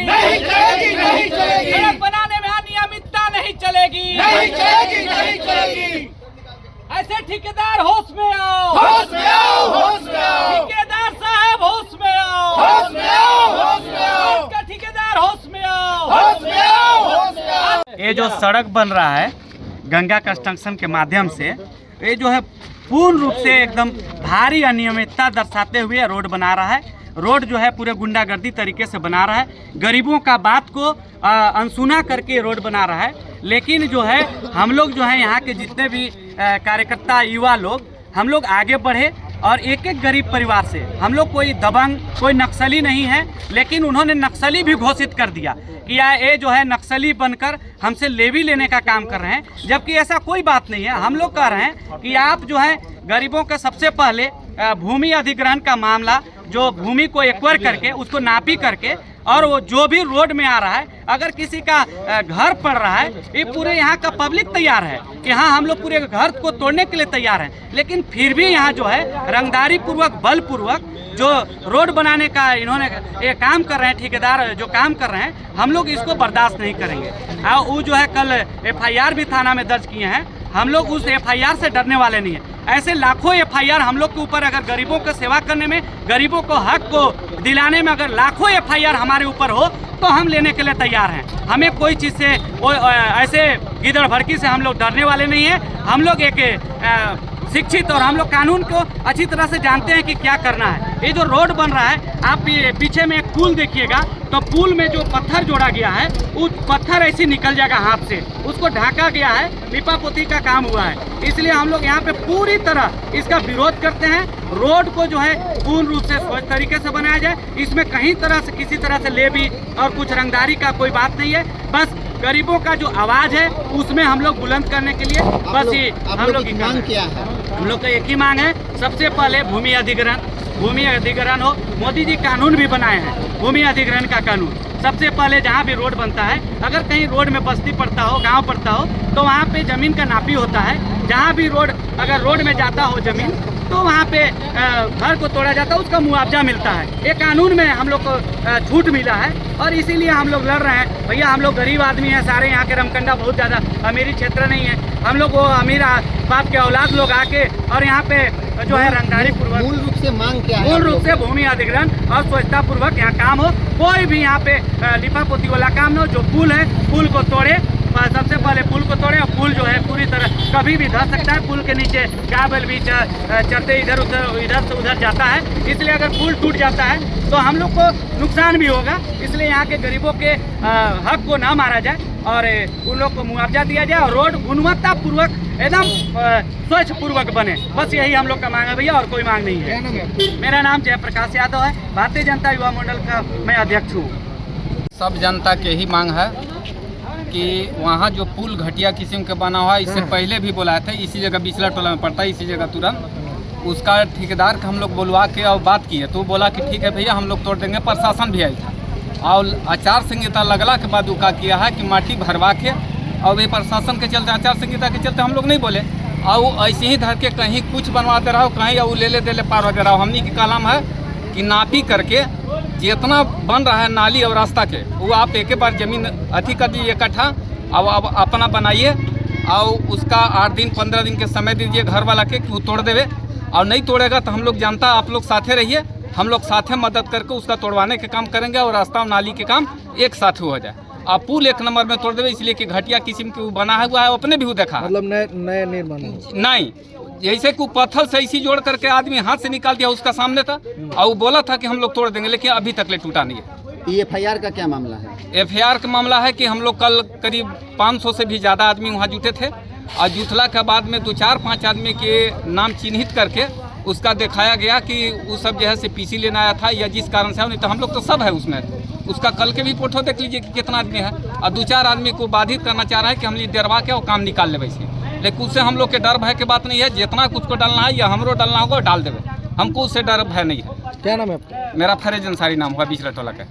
नहीं चलेगी, नहीं चलेगी। सड़क बनाने में अनियमितता नहीं चलेगी, नहीं चलेगी, नहीं चलेगी। ऐसे ठेकेदार होश में आओ, होश में आओ, होश में आओ। ठेकेदार साहब होश में आओ, होश में आओ, होश में आओ। इसका ठेकेदार होश में आओ, होश में आओ, होश में आओ। ये जो सड़क बन रहा है गंगा कंस्ट्रक्शन के माध्यम से, ये जो है पूर्ण रूप से एकदम भारी अनियमितता दर्शाते हुए रोड बना रहा है। रोड जो है पूरे गुंडागर्दी तरीके से बना रहा है, गरीबों का बात को अनसुना करके रोड बना रहा है। लेकिन जो है हम लोग जो है यहाँ के जितने भी कार्यकर्ता युवा लोग, हम लोग आगे बढ़े और एक एक गरीब परिवार से, हम लोग कोई दबंग कोई नक्सली नहीं है, लेकिन उन्होंने नक्सली भी घोषित कर दिया कि ये जो है नक्सली बनकर हमसे लेवी लेने का काम कर रहे हैं, जबकि ऐसा कोई बात नहीं है। हम लोग कह रहे हैं कि आप जो है गरीबों का सबसे पहले भूमि अधिग्रहण का मामला, जो भूमि को एक्वायर करके उसको नापी करके, और वो जो भी रोड में आ रहा है, अगर किसी का घर पड़ रहा है, ये पूरे यहाँ का पब्लिक तैयार है कि हाँ हम लोग पूरे घर को तोड़ने के लिए तैयार हैं, लेकिन फिर भी यहाँ जो है रंगदारी पूर्वक बलपूर्वक जो रोड बनाने का इन्होंने ये काम कर रहे हैं, ठेकेदार जो काम कर रहे हैं, हम लोग इसको बर्दाश्त नहीं करेंगे। और वो जो है कल FIR भी थाना में दर्ज किए हैं, हम लोग उस FIR से डरने वाले नहीं हैं। ऐसे लाखों FIR हम लोग के ऊपर, अगर गरीबों को सेवा करने में, गरीबों को हक को दिलाने में अगर लाखों FIR हमारे ऊपर हो तो हम लेने के लिए तैयार हैं। हमें कोई चीज़ से ऐसे गिदड़ भड़की से हम लोग डरने वाले नहीं हैं। हम लोग एक शिक्षित और हम लोग कानून को अच्छी तरह से जानते हैं कि क्या करना है। ये जो रोड बन रहा है, आप पीछे में एक पुल देखिएगा, तो पुल में जो पत्थर जोड़ा गया है, वो पत्थर ऐसे निकल जाएगा हाथ से, उसको ढका गया है, लिपापोती का काम हुआ है। इसलिए हम लोग यहाँ पे पूरी तरह इसका विरोध करते हैं। रोड को जो है पूर्ण रूप से स्वच्छ तरीके से बनाया जाए, इसमें कहीं तरह से किसी तरह से लेवी और कुछ रंगदारी का कोई बात नहीं है। बस गरीबों का जो आवाज़ है उसमें हम लोग बुलंद करने के लिए बस ये हम लोग की मांग क्या है। हम लोग का एक ही मांग है, सबसे पहले भूमि अधिग्रहण हो। मोदी जी कानून भी बनाए हैं, भूमि अधिग्रहण का कानून। सबसे पहले जहाँ भी रोड बनता है, अगर कहीं रोड में बस्ती पड़ता हो, गांव पड़ता हो, तो वहाँ पे ज़मीन का नापी होता है। जहाँ भी रोड, अगर रोड में जाता हो ज़मीन, तो वहाँ पे घर को तोड़ा जाता है, उसका मुआवजा मिलता है। ये कानून में हम लोग को छूट मिला है और इसीलिए हम लोग लड़ रहे हैं। भैया हम लोग गरीब आदमी हैं सारे, यहाँ के रमकंडा बहुत ज़्यादा अमीरी क्षेत्र नहीं है। हम लोग वो अमीर बाप के औलाद लोग आके और यहाँ पे जो है रंगदारी पूर्वक, मूल रूप से मांग क्या है? मूल रूप से भूमि अधिग्रहण और स्वच्छता पूर्वक यहाँ काम हो। कोई भी यहाँ पे लिपापोती वाला काम न हो। जो पुल है, पुल को तोड़े, सबसे पहले पुल को तोड़े। और पुल जो है पूरी तरह कभी भी धस सकता है। पुल के नीचे गाय भी चलते इधर से उधर जाता है, इसलिए अगर पुल टूट जाता है तो हम लोग को नुकसान भी होगा। इसलिए यहाँ के गरीबों के हक को ना मारा जाए और उन लोग को मुआवजा दिया जाए और रोड गुणवत्ता पूर्वक एकदम स्वच्छ पूर्वक बने। बस यही हम लोग का मांग है भैया, और कोई मांग नहीं है। मेरा नाम जयप्रकाश यादव है, भारतीय जनता युवा मंडल का मैं अध्यक्ष हूँ। सब जनता के ही मांग है कि वहाँ जो पुल घटिया किस्म के बना हुआ है, इससे पहले भी बोला था, इसी जगह बिचला टोला में पड़ता है, इसी जगह तुरंत उसका ठेकेदार का हम लोग बुलवा के और बात किए, तो बोला कि ठीक है भैया हम लोग तोड़ देंगे। प्रशासन भी आई था और आचार संहिता लगला के बाद उका किया है कि माटी भरवा के, और ये प्रशासन के चलते, आचार संहिता के चलते हम लोग नहीं बोले, और वो ऐसे ही धर के कहीं कुछ बनवा दे रहा हो, कहीं वो ले दे पार हो दे रहा हो। हमनी की कलम है कि नापी करके जितना बन रहा है नाली और रास्ता के, वो आप एक बार जमीन अति कर दीजिए इकट्ठा, अब अपना बनाइए और उसका 8 दिन 15 दिन के समय दीजिए घर वाला के कि वो तोड़ देवे। और नहीं तोड़ेगा तो हम लोग जानता, आप लोग साथे रहिए, हम लोग साथे मदद करके उसका तोड़वाने के काम करेंगे और रास्ता और नाली के काम एक साथ हो जाए। आप पुल 1 नंबर में तोड़ देवे, इसलिए कि घटिया किस्म के बना हुआ है, अपने भी देखा, मतलब नए निर्माण नहीं, जैसे को पत्थर से इसी जोड़ करके आदमी हाथ से निकाल दिया, उसका सामने था और वो बोला था कि हम लोग तोड़ देंगे, लेकिन अभी तक ले टूटा नहीं है। FIR का क्या मामला है? FIR का मामला है कि हम लोग कल करीब 500 से भी ज़्यादा आदमी वहाँ जुटे थे और जुटला के बाद में 2-4-5 आदमी के नाम चिन्हित करके उसका दिखाया गया कि वो सब जो है से PC लेना आया था या जिस कारण से, नहीं तो हम लोग तो सब है उसमें। उसका कल के भी फोटो देख लीजिए कि कितना आदमी है, और 2-4 आदमी को बाधित करना चाह रहा है कि हम डरवा के वो काम निकाल ले वैसे। लेकिन उससे हम लोग के डर भय की बात नहीं है, जितना कुछ को डालना है या हमरो डालना होगा डाल देवे, हमको उससे डर भय नहीं है। क्या नाम है आपका? मेरा फरेज अंसारी नाम हुआ, बिचला टोला का।